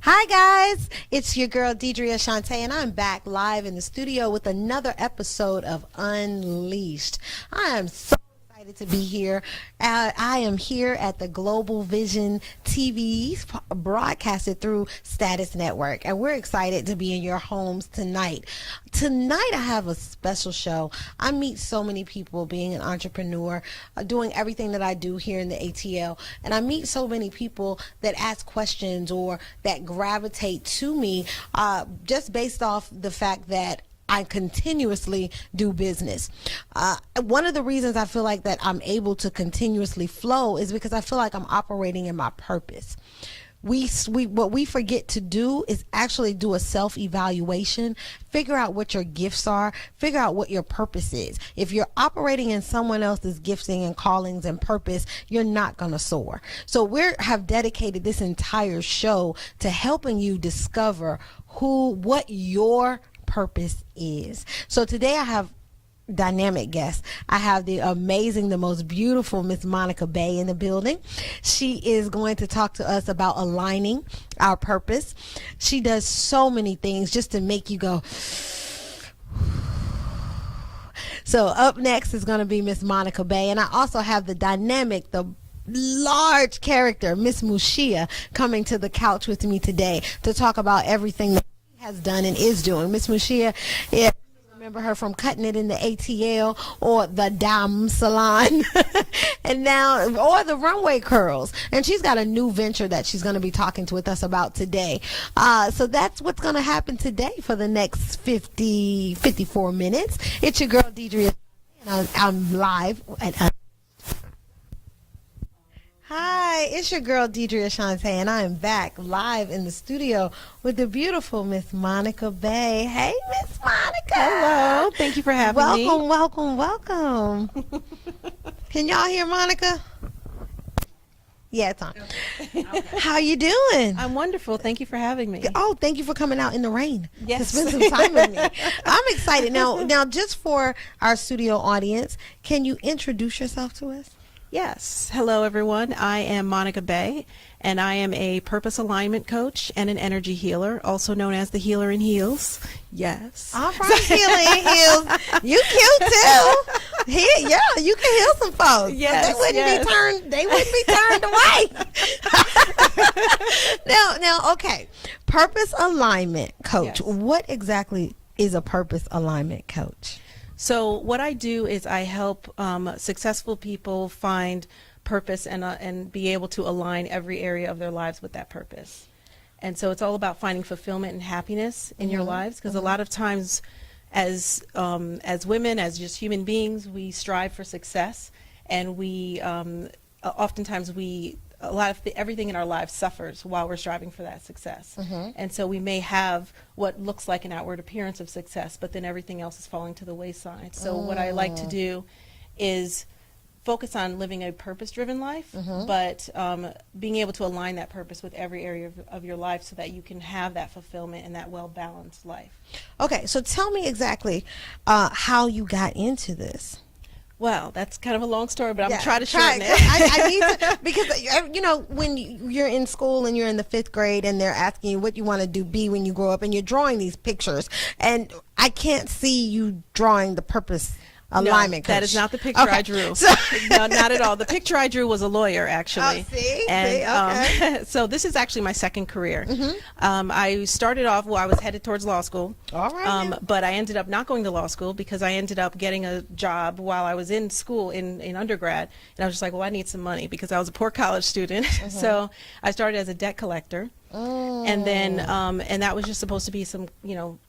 Hi guys, it's your girl Deedria Chauntee, and I'm back live in the studio with another episode of Unleashed. I am so excited to be here. I am here at the Global Vision TV, broadcasted through Status Network, and we're excited to be in your homes tonight. Tonight I have a special show. I meet so many people being an entrepreneur, doing everything that I do here in the ATL, and I meet so many people that ask questions or that gravitate to me just based off the fact that I continuously do business. One of the reasons I feel like that I'm able to continuously flow is because I feel like I'm operating in my purpose. What we forget to do is actually do a self-evaluation, figure out what your gifts are, figure out what your purpose is. If you're operating in someone else's gifting and callings and purpose, you're not going to soar. So have dedicated this entire show to helping you discover what your purpose is. So today I have dynamic guests. I have the amazing, the most beautiful Miss Monica Bey in the building. She is going to talk to us about aligning our purpose. She does so many things just to make you go. So up next is going to be Miss Monica Bey, and I also have the dynamic, the large character, Miss Mushia, coming to the couch with me today to talk about everything that she has done and is doing. Miss Mushia, yeah. Remember her from Cutting It in the ATL or the Dam Salon and now, or the Runway Curls. And she's got a new venture that she's going to be talking with us about today. So that's what's going to happen today for the next 54 minutes. It's your girl, Deedria, and I'm live at Hi, it's your girl Deedria Chauntee, and I am back live in the studio with the beautiful Miss Monica Bey. Hey, Miss Monica. Hello. Thank you for having me. Welcome. Can y'all hear Monica? Yeah, it's on. Okay. How you doing? I'm wonderful. Thank you for having me. Oh, thank you for coming out in the rain to spend some time with me. I'm excited. Now, just for our studio audience, can you introduce yourself to us? Yes. Hello, everyone. I am Monica Bey, and I am a purpose alignment coach and an energy healer, also known as the Healer in Heels. Yes. All right, Healer in Heels. You cute too. Yeah, you can heal some folks. Yes. They wouldn't be turned away. Now, okay. Purpose alignment coach. Yes. What exactly is a purpose alignment coach? So what I do is I help successful people find purpose and be able to align every area of their lives with that purpose. And so it's all about finding fulfillment and happiness in your lives, because a lot of times as women, as just human beings, we strive for success, and we oftentimes everything in our lives suffers while we're striving for that success. And so we may have what looks like an outward appearance of success, but then everything else is falling to the wayside. So what I like to do is focus on living a purpose-driven life, but being able to align that purpose with every area of your life so that you can have that fulfillment and that well-balanced life. Okay, so tell me exactly how you got into this. Well, that's kind of a long story, but I'm going to try to shorten it. I need to, because, when you're in school and you're in the 5th grade and they're asking you what you want to be when you grow up, and you're drawing these pictures, and I can't see you drawing the purpose alignment coach. That is not the picture I drew. No, not at all. The picture I drew was a lawyer, actually. Oh, see? Okay. So this is actually my second career. I started off, I was headed towards law school. All right. But I ended up not going to law school because I ended up getting a job while I was in school in undergrad. And I was just like, well, I need some money because I was a poor college student. So I started as a debt collector. And then, and that was just supposed to be some,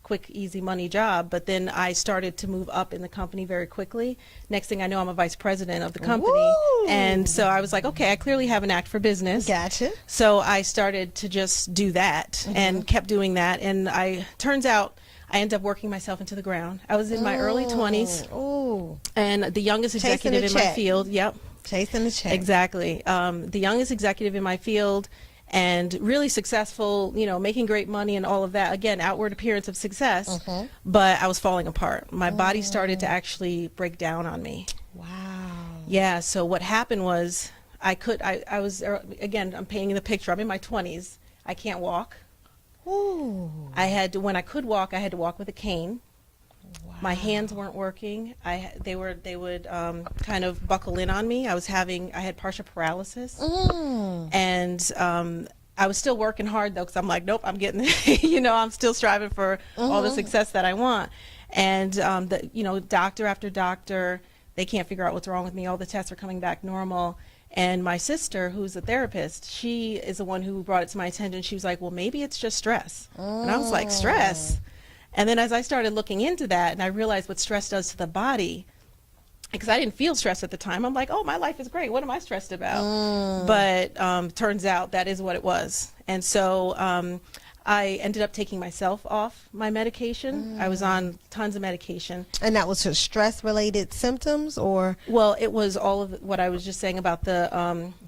quick, easy money job. But then I started to move up in the company very quickly. Next thing I know, I'm a vice president of the company. Woo! And so I was like, okay, I clearly have an knack for business. Gotcha. So I started to just do that and kept doing that. And turns out I ended up working myself into the ground. I was in my early 20s. And the youngest executive in my field. Yep. Chasing the check. Exactly. The youngest executive in my field. And really successful, making great money and all of that. Again, outward appearance of success, but I was falling apart. My body started to actually break down on me. Wow. Yeah, so what happened was I was, again, I'm painting the picture. I'm in my 20s. I can't walk. Ooh. I had to, when I could walk, I had to walk with a cane. Wow. My hands weren't working. They would kind of buckle in on me. I had partial paralysis, and I was still working hard though, because I'm like, nope, I'm getting, I'm still striving for all the success that I want. And doctor after doctor, they can't figure out what's wrong with me. All the tests are coming back normal. And my sister, who's a therapist, she is the one who brought it to my attention. She was like, well, maybe it's just stress. And I was like, stress? And then as I started looking into that, and I realized what stress does to the body, because I didn't feel stressed at the time. I'm like, oh, my life is great. What am I stressed about? But turns out that is what it was. And so I ended up taking myself off my medication. I was on tons of medication. And that was for stress-related symptoms, or? Well, it was all of what I was just saying about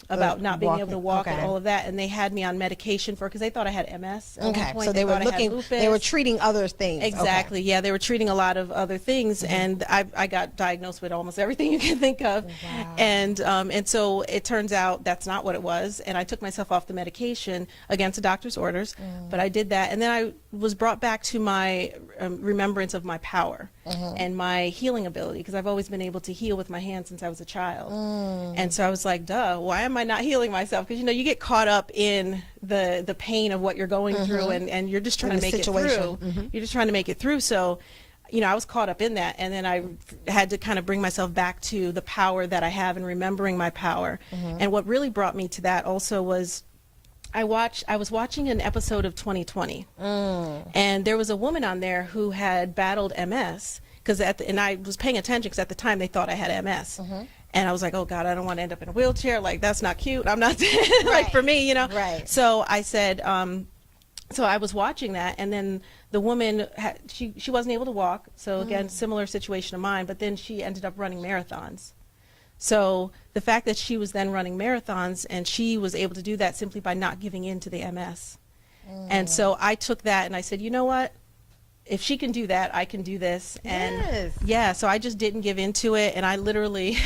about not being able to walk and all of that. And they had me on medication because they thought I had MS. At one point. So they were treating other things. Exactly. Yeah, they were treating a lot of other things, and I got diagnosed with almost everything you can think of. Wow. And so it turns out that's not what it was. And I took myself off the medication against the doctor's orders, but I did that, and then I was brought back to my remembrance of my power and my healing ability, because I've always been able to heal with my hands since I was a child. And so I was like, duh, why am I not healing myself? Because you get caught up in the pain of what you're going through, and you're just trying to make it through. You're just trying to make it through. So I was caught up in that, and then I had to kind of bring myself back to the power that I have and remembering my power. And what really brought me to that also was I was watching an episode of 2020, and there was a woman on there who had battled MS, and I was paying attention because at the time they thought I had MS. And I was like, oh God, I don't want to end up in a wheelchair. Like, that's not cute. I'm not like for me, Right. So I said, so I was watching that, and then the woman, she wasn't able to walk. So again, similar situation to mine, but then she ended up running marathons. So the fact that she was then running marathons, and she was able to do that simply by not giving in to the MS. And so I took that and I said, you know what? If she can do that, I can do this. And yeah, so I just didn't give into it. And I literally,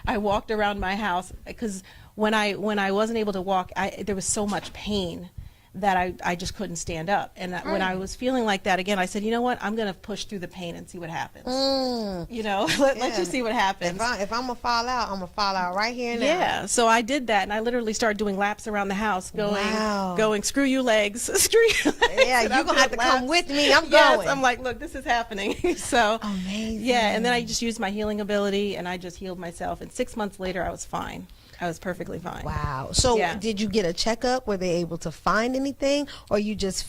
I walked around my house, because when I wasn't able to walk, there was so much pain that I just couldn't stand up. And when I was feeling like that again, I said, you know what, I'm going to push through the pain and see what happens. Let's just see what happens. If I'm going to fall out, I'm going to fall out right here now. Yeah, so I did that, and I literally started doing laps around the house, going, screw you legs, screw you legs. Yeah, you're going to have to come with me. I'm going. I'm like, look, this is happening. So, amazing. Yeah, and then I just used my healing ability, and I just healed myself. And 6 months later, I was fine. I was perfectly fine. Wow. So did you get a checkup? Were they able to find anything, or you just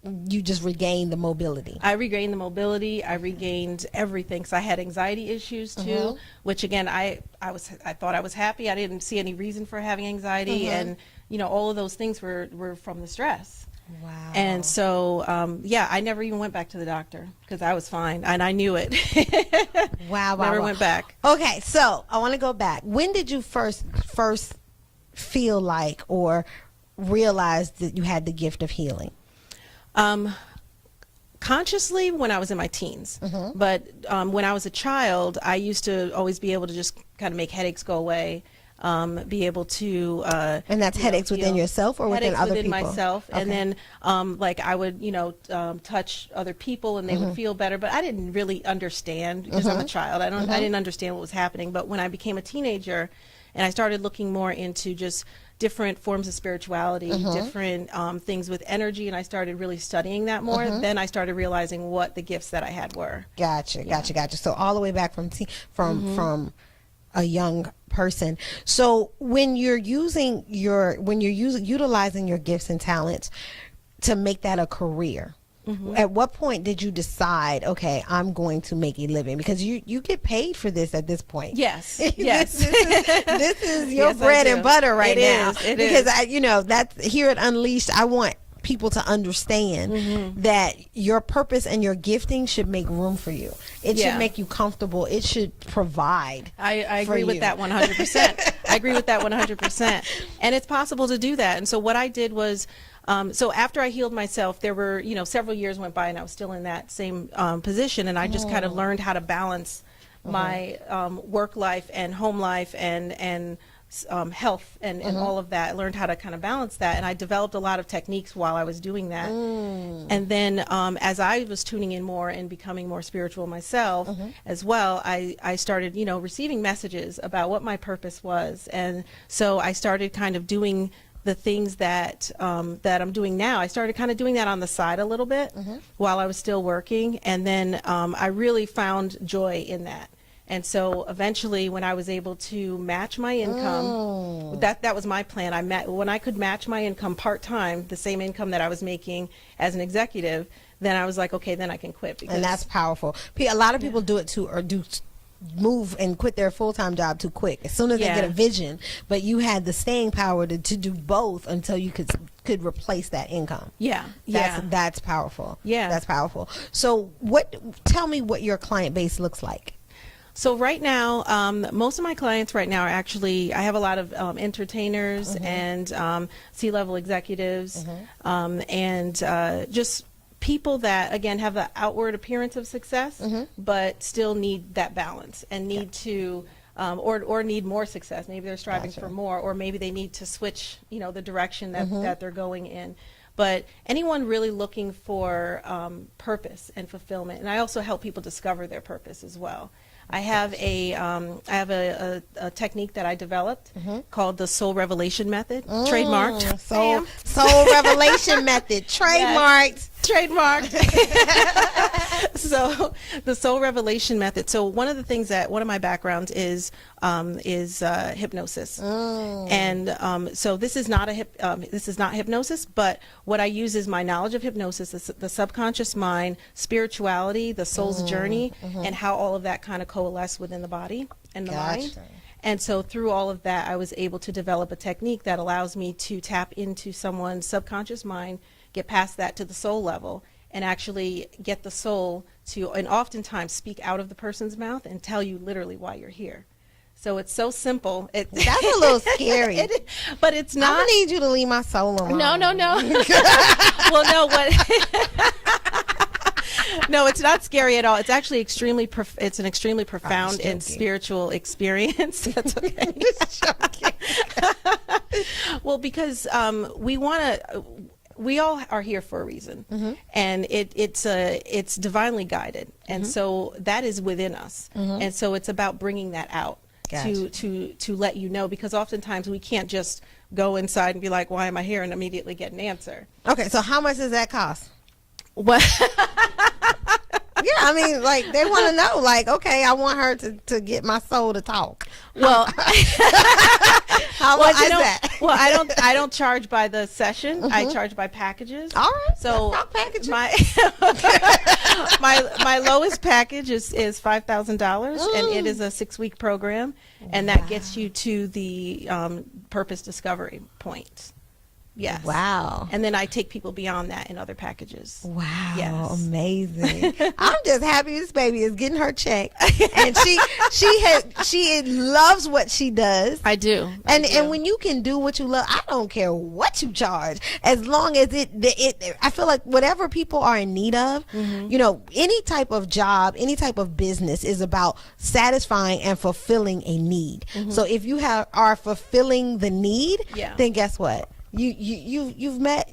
regained the mobility? I regained the mobility. I regained everything, because I had anxiety issues too, which again, I thought I was happy. I didn't see any reason for having anxiety, and all of those things were from the stress. Wow. And so, I never even went back to the doctor, because I was fine, and I knew it. Wow. Never went back. Okay, so I want to go back. When did you first feel like or realize that you had the gift of healing? Consciously, when I was in my teens. But when I was a child, I used to always be able to just kind of make headaches go away. Be able to and that's headaches within yourself or within other people? Within myself. Okay. And then like I would touch other people, and they would feel better, but I didn't really understand, because I'm a child. I didn't understand what was happening. But when I became a teenager and I started looking more into just different forms of spirituality, different things with energy, and I started really studying that more, then I started realizing what the gifts that I had were. Gotcha. So all the way back from a young person. So when you're utilizing your gifts and talents to make that a career, at what point did you decide, okay, I'm going to make a living? Because you get paid for this at this point. Yes. This is your bread and butter right now. Because that's here at Unleashed. I want people to understand that your purpose and your gifting should make room for you. It should make you comfortable. It should provide. I agree with that 100%. I agree with that 100%. And it's possible to do that. And so what I did was, so after I healed myself, there were, several years went by, and I was still in that same position, and I just kind of learned how to balance my work life and home life and health and all of that. I learned how to kind of balance that, and I developed a lot of techniques while I was doing that. And then as I was tuning in more and becoming more spiritual myself as well, I started, you know, receiving messages about what my purpose was. And so I started kind of doing the things that that I'm doing now. I started kind of doing that on the side a little bit while I was still working, and then I really found joy in that. And so eventually, when I was able to match my income, that was my plan. When I could match my income part-time, the same income that I was making as an executive, then I was like, okay, then I can quit. And that's powerful. A lot of people do it too, or move and quit their full-time job too quick as soon as they get a vision. But you had the staying power to do both until you could replace that income. That's powerful. That's powerful. So tell me what your client base looks like. So right now, most of my clients right now are actually, I have a lot of entertainers and C-level executives and just people that, again, have the outward appearance of success, but still need that balance and need to, or need more success. Maybe they're striving for more, or maybe they need to switch, you know, the direction that they're going in. But anyone really looking for purpose and fulfillment, and I also help people discover their purpose as well. I have a technique that I developed called the Soul Revelation Method, trademarked. Soul Revelation Method, trademarked. Trademarked. So the Soul Revelation Method. So one of the things that one of my backgrounds is hypnosis, and so this is not hypnosis, but what I use is my knowledge of hypnosis, the subconscious mind, spirituality, the soul's journey, and how all of that kind of coalesce within the body and the mind. And so through all of that, I was able to develop a technique that allows me to tap into someone's subconscious mind, get past that to the soul level, and actually get the soul to, and oftentimes speak out of the person's mouth and tell you literally why you're here. So it's so simple. That's a little scary. But it's not. I'm going to need you to leave my soul alone. No. Well, no, no, it's not scary at all. It's actually it's an extremely profound and spiritual experience. That's okay. Well, because we all are here for a reason, and it's divinely guided, and so that is within us, and so it's about bringing that out to let you know, because oftentimes we can't just go inside and be like, why am I here, and immediately get an answer. Okay, so how much does that cost? What? Yeah, I mean, like, they want to know, like, okay, I want her to get my soul to talk. Well, how much is that? Well, I don't charge by the session. I charge by packages. All right. So packages. my lowest package is $5,000, and it is a 6-week program, and that gets you to the purpose discovery point. Yes. Wow. And then I take people beyond that in other packages. Wow. Yes. Amazing. I'm just happy this baby is getting her check, and she loves what she does. I do. And when you can do what you love, I don't care what you charge, as long as I feel like whatever people are in need of, you know, any type of job, any type of business is about satisfying and fulfilling a need. So if you are fulfilling the need, then guess what? You've met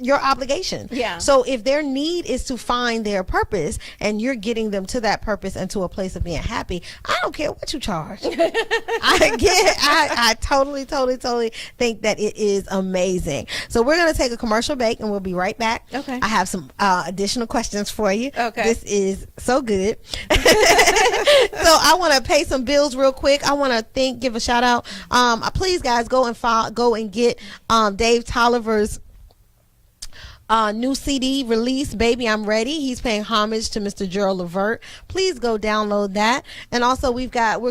your obligation. Yeah. So if their need is to find their purpose, and you're getting them to that purpose and to a place of being happy, I don't care what you charge. I totally think that it is amazing. So we're going to take a commercial break, and we'll be right back. Okay. I have some additional questions for you. Okay. This is so good. So I want to pay some bills real quick. I want to give a shout out. Please, guys, go and get Dave Tolliver's new CD release, Baby I'm Ready. He's paying homage to Mr. Gerald Levert. Please go download that. And also we have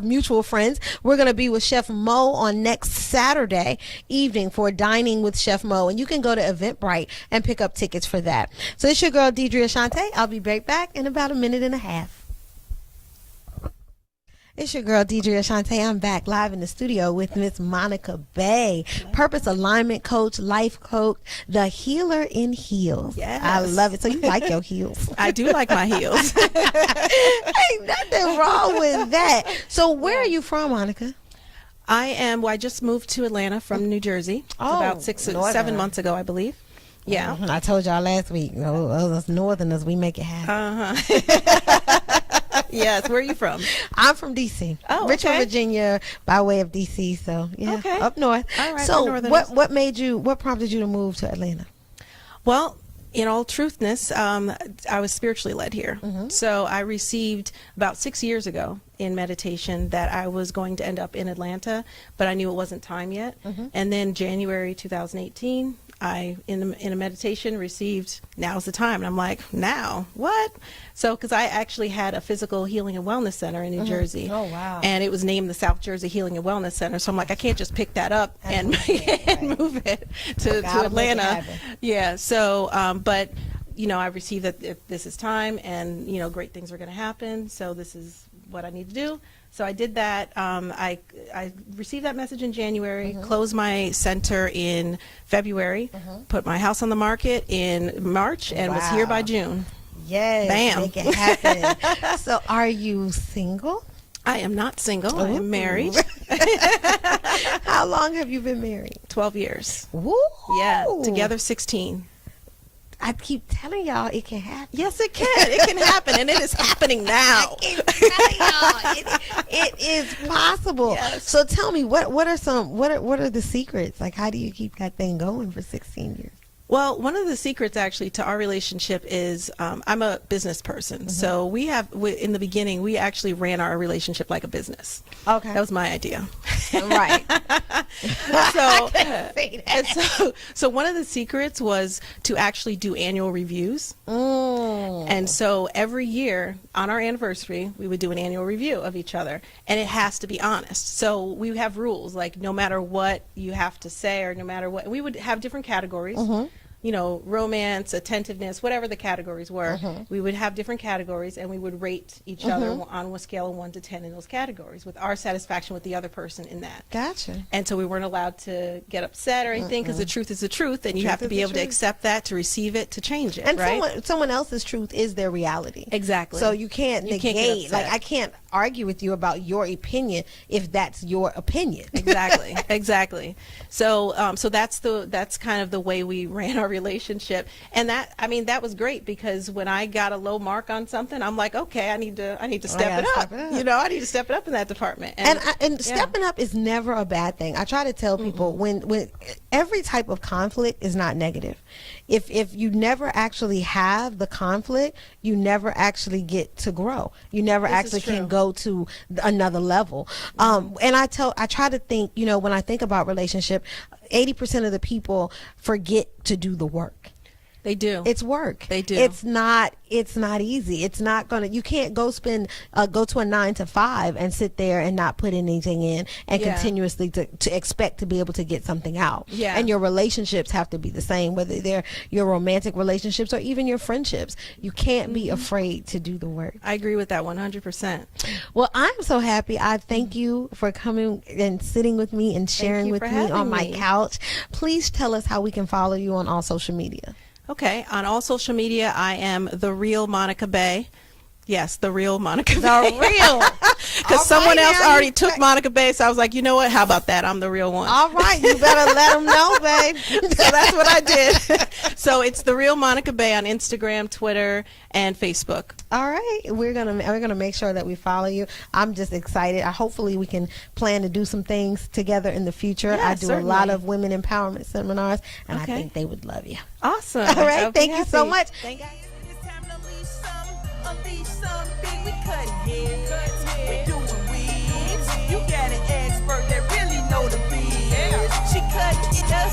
mutual friends. We're going to be with Chef Mo on next Saturday evening for Dining with Chef Mo, and you can go to Eventbrite and pick up tickets for that. So it's your girl Deedria Chauntee. I'll be right back in about a minute and a half. It's your girl, Deedria Chauntee. I'm back live in the studio with Miss Monica Bey, purpose alignment coach, life coach, the healer in heels. Yes. I love it. So you like your heels. I do like my heels. Ain't nothing wrong with that. So where are you from, Monica? I just moved to Atlanta from New Jersey about 7 months ago, I believe. Yeah. I told y'all last week, us Northerners, we make it happen. Yes. Where are you from? I'm from D.C. Oh, Richmond, okay. Virginia, by way of D.C. So yeah, Okay. up north. All right, So we're Northerners. what prompted you to move to Atlanta? Well, in all truthness, I was spiritually led here. So I received about 6 years ago in meditation that I was going to end up in Atlanta, but I knew it wasn't time yet. And then January 2018, I, in a meditation, received, now's the time. And I'm like, now? What? So, because I actually had a physical healing and wellness center in New Jersey. Oh, wow. And it was named the South Jersey Healing and Wellness Center. So I'm like, I can't just pick that up and move it to Atlanta. Yeah. So, but, I received that this is time and, great things are going to happen. So this is what I need to do. So I did that. I received that message in January, closed my center in February, put my house on the market in March, and was here by June. Yes. Bam. Make it happen. So are you single? I am not single. I am married. How long have you been married? 12 years. Woo! Yeah, together 16. I keep telling y'all it can happen. Yes, it can. It can happen, and it is happening now. I keep telling y'all it is possible. Yes. So tell me, what are the secrets? Like, how do you keep that thing going for 16 years? Well, one of the secrets actually to our relationship is I'm a business person. So in the beginning, we actually ran our relationship like a business. Okay. That was my idea. Right. So one of the secrets was to actually do annual reviews. And so every year on our anniversary, we would do an annual review of each other, and it has to be honest. So we have rules, like no matter what you have to say or no matter what, we would have different categories. Romance, attentiveness, whatever the categories were, we would have different categories, and we would rate each other on a scale of 1 to 10 in those categories with our satisfaction with the other person in that. Gotcha. And so we weren't allowed to get upset or anything, because the truth is the truth, and you have to be able to accept that, to receive it, to change it, and right? someone else's truth is their reality. Exactly. So you can't You can't get negate. upset. Like, I can't argue with you about your opinion if that's your opinion. Exactly. So that's kind of the way we ran our relationship, and that was great, because when I got a low mark on something, I'm like, okay, I need to step it up. I need to step it up in that department. And stepping up is never a bad thing. I try to tell people when every type of conflict is not negative. If you never actually have the conflict, you never actually get to grow. You never actually can go to another level. And I try to think, when I think about relationship, 80% of the people forget to do the work. They do. It's work. They do. It's not easy. It's not you can't go to a 9 to 5 and sit there and not put anything in and continuously to expect to be able to get something out. Yeah. And your relationships have to be the same, whether they're your romantic relationships or even your friendships. You can't be afraid to do the work. I agree with that 100%. Well, I'm so happy. I thank you for coming and sitting with me and sharing with me on my couch. Please tell us how we can follow you on all social media. Okay, on all social media, I am the real Monica Bey. Yes, the real Monica Bey. The real. Because someone else already took Monica Bey, so I was like, you know what? How about that? I'm the real one. All right, you better let them know, babe. So that's what I did. So it's the real Monica Bey on Instagram, Twitter, and Facebook. All right, we're gonna make sure that we follow you. I'm just excited. Hopefully we can plan to do some things together in the future. Yeah, I do a lot of women empowerment seminars, and I think they would love you. Awesome. All right, thank you so much. Thank you. We cut heads, we doing wigs. You got an expert that really know the biz. She cut it up.